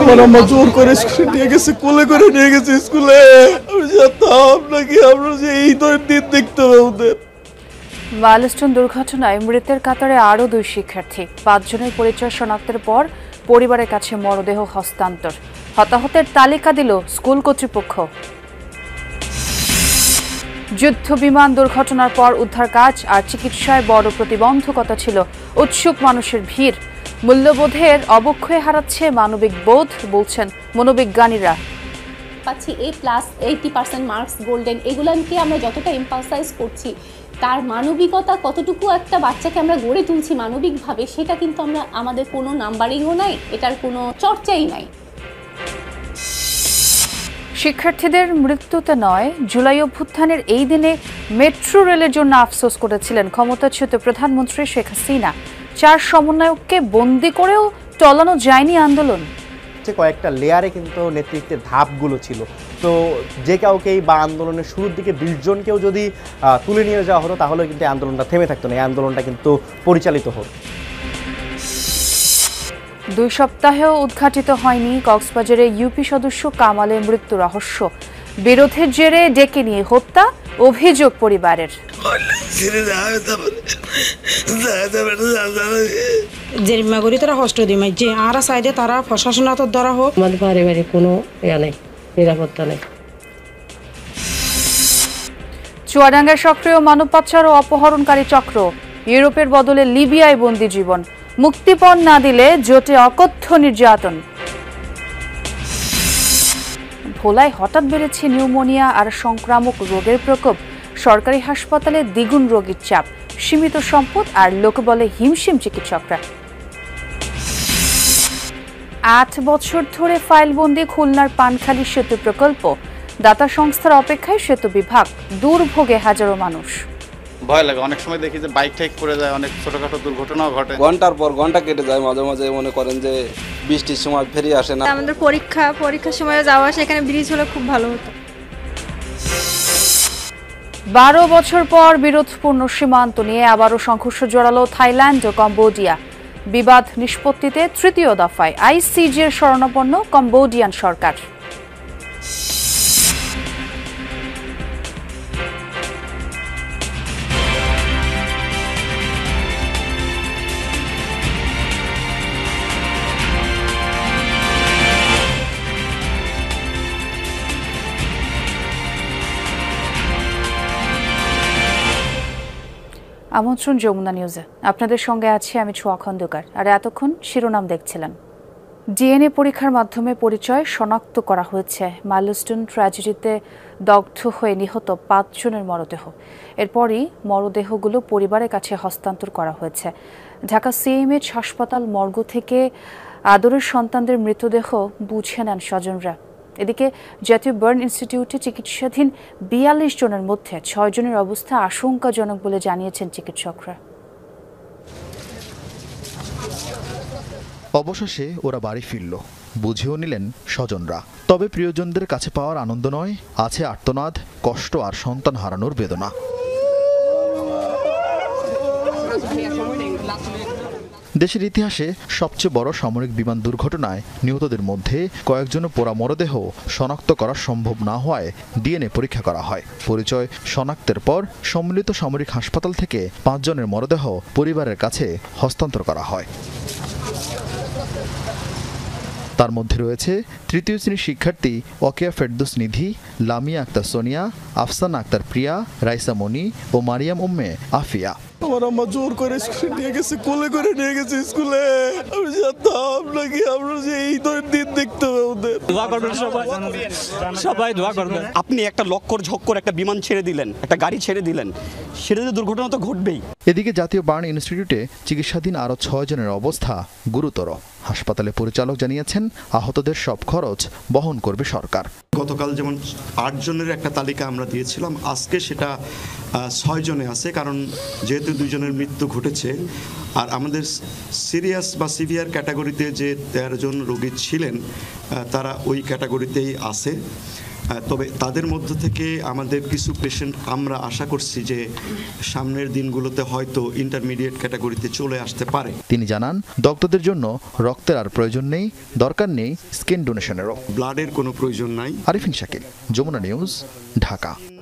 আমার আম্মা জোর করে নিয়ে গেছে, কোলে করে নিয়ে গেছে স্কুলে। আমি জানতাম নাকি আমরা যে এই দিন দেখতে হবে ওদের। মাইলস্টোন দুর্ঘটনায় মৃতের কাতারে আরও 2 শিক্ষার্থী। 5 জনের পরিচয় শনাক্তের পর পরিবারের কাছে মরদেহ হস্তান্তর। হতাহতের তালিকা দিল স্কুল কর্তৃপক্ষ। যুদ্ধ বিমান দুর্ঘটনার পর উদ্ধার কাজ আর চিকিৎসায় বড় প্রতিবন্ধকতা ছিল উৎসুক মানুষের ভিড়। মূল্যবোধের অবক্ষয় হারাচ্ছে মানবিক বোধ, বলছেন মনোবিজ্ঞানীরা। পাচ্ছি A+, 80% মার্কস, গোল্ডেন, এগুলোকে আমরা যতটা এমফাসাইজ করছি, তার মানবিকতা কতটুকু একটা বাচ্চাকে আমরা গড়ে তুলছি মানবিকভাবে, সেটা কিন্তু আমরা আমাদের কোনো নাম্বারিংও নাই, এটার কোনো চর্চাই নাই। শিক্ষার্থীদের মৃত্যুতে নয়, জুলাই অভ্যুত্থানের এই দিনে মেট্রো রেলের জন্য আফসোস করেছিলেন ক্ষমতাচ্যুত প্রধানমন্ত্রী শেখ হাসিনা। 4 সমন্বয়ককে বন্দী করেও টলানো যায়নি আন্দোলন। কয়েকটা লেয়ারে কিন্তু নেতৃত্বের ধাপগুলো ছিল। তো যে কাউকেই বা আন্দোলনের শুরুর দিকে 20 জনকেও যদি তুলে নিয়ে যাওয়া হতো তাহলে কিন্তু আন্দোলনটা থেমে থাকতো না, এই আন্দোলনটা কিন্তু পরিচালিত হতো। 2 সপ্তাহেও উদ্ঘাটিত হয়নি কক্সবাজারে ইউপি সদস্য কামালের মৃত্যু রহস্য। বিরোধের জেরে ডেকে নিয়ে হত্যা, অভিযোগ পরিবারের। জেরিমাগুড়ি তারা হস্ট দিমাই যে আর সাইডে তারা প্রশাসনাত ধরা হোক, আমাদের পারিবারিক কোনো নেই, নিরাপত্তা নেই। চুয়াডাঙ্গায় সক্রিয় মানব পাচার ও অপহরণকারী চক্র। ইউরোপের বদলে লিবিয়ায় বন্দী জীবন। মুক্তিপণ না দিলে জোটে অকথ্য নির্যাতন। ভোলায় হঠাৎ বেড়েছে নিউমোনিয়া আর সংক্রামক রোগের প্রকোপ। সরকারি হাসপাতালে দ্বিগুণ রোগীর চাপ। সীমিত সম্পদ আর লোকবলে হিমশিম চিকিৎসকরা। 8 বছর ধরে ফাইলবন্দি খুলনার পানখালী সেতু প্রকল্প। দাতা সংস্থার অপেক্ষায় সেতু বিভাগ। দুর্ভোগে হাজারো মানুষ। ভয় লাগে, অনেক সময় দেখি যে বাইক ঠাইক করে যায়, অনেক ছোটখাটো দুর্ঘটনাও ঘটে। ঘন্টার পর ঘন্টা কেটে যায়, মাঝে মাঝে মনে করেন যে বৃষ্টির সময় ফেরি আসে না। আমাদের পরীক্ষার সময় যাওয়া, সেখানে ব্রিজ হলে খুব ভালো হতো। 12 বছর পর বিরোধপূর্ণ সীমান্ত নিয়ে আবারও সংঘর্ষ জড়ালো থাইল্যান্ড ও কম্বোডিয়া। বিবাদ নিষ্পত্তিতে 3য় দফায় আইসিজের শরণাপন্ন কম্বোডিয়ান সরকার। আমন্ত্রণ যমুনা নিউজে, আপনাদের সঙ্গে আছি আমি ছোঁয়া খন্দকার। আর এতক্ষণ শিরোনাম দেখছিলেন। ডিএনএ পরীক্ষার মাধ্যমে পরিচয় শনাক্ত করা হয়েছে মাইলস্টোন ট্র্যাজেডিতে দগ্ধ হয়ে নিহত 5 জনের মরদেহ। এরপরই মরদেহগুলো পরিবারের কাছে হস্তান্তর করা হয়েছে। ঢাকা সিএমএইচ হাসপাতাল মর্গ থেকে আদরের সন্তানদের মৃতদেহ বুঝে নেন স্বজনরা। এদিকে জাতীয় বার্ন ইনস্টিটিউটে চিকিৎসাধীন 42 জনের মধ্যে 6 জনের অবস্থা আশঙ্কাজনক বলে জানিয়েছেন চিকিৎসকরা। অবশেষে ওরা বাড়ি ফিরল, বুঝেও নিলেন স্বজনরা। তবে প্রিয়জনদের কাছে পাওয়ার আনন্দ নয়, আছে আর্তনাদ, কষ্ট আর সন্তান হারানোর বেদনা। দেশের ইতিহাসে সবচেয়ে বড় সামরিক বিমান দুর্ঘটনায় নিহতদের মধ্যে কয়েকজনের পোড়া মরদেহ শনাক্ত করা সম্ভব না হওয়ায় ডিএনএ পরীক্ষা করা হয়। পরিচয় শনাক্তের পর সম্মিলিত সামরিক হাসপাতাল থেকে 5 জনের মরদেহ পরিবারের কাছে হস্তান্তর করা হয়। তার মধ্যে রয়েছে 3য় শ্রেণীর শিক্ষার্থী ওয়াকিয়া ফেরদৌস নিধি, লামিয়া আক্তার সোনিয়া, আফসানা আক্তার প্রিয়া, রাইসা মনি ও মারিয়াম উম্মে আফিয়া। আমার আম্মা জোর করে নিয়ে গেছে, কোলে করে নিয়ে গেছে স্কুলে। আমি জানতাম নাকি আমরা যে এই দিন দেখতে হবে ওদের। দোয়া করবেন সবাই দোয়া করবেন। আপনি একটা লক্ষ্যর ঝক্কর একটা বিমান ছেড়ে দিলেন, একটা গাড়ি ছেড়ে দিলেন, সেটা যে দুর্ঘটনা তো ঘটবেই। এদিকে জাতীয় বার্ন ইনস্টিটিউটে চিকিৎসাধীন আরও 6 জনের অবস্থা গুরুতর। হাসপাতালে পরিচালক জানিয়েছেন আহতদের সব খরচ বহন করবে সরকার। গতকাল যেমন 8 জনের একটা তালিকা আমরা দিয়েছিলাম, আজকে সেটা 6 জনে আছে, কারণ যেহেতু 2 জনের মৃত্যু ঘটেছে। আর আমাদের সিরিয়াস বা সিভিয়ার ক্যাটাগরিতে যে 13 জন রোগী ছিলেন তারা ওই ক্যাটাগরিতেই আছে। তবে তাদের মধ্য থেকে আমাদের কিছু পেশেন্ট আমরা আশা করছি যে সামনের দিনগুলোতে হয়তো ইন্টারমিডিয়েট ক্যাটাগরিতে চলে আসতে পারে। তিনি জানান দগ্ধদের জন্য রক্তের আর প্রয়োজন নেই, দরকার নেই স্কিন ডোনেশনেরও। ব্লাডের কোনো প্রয়োজন নাই। আরিফিন শাকিল, যমুনা নিউজ, ঢাকা।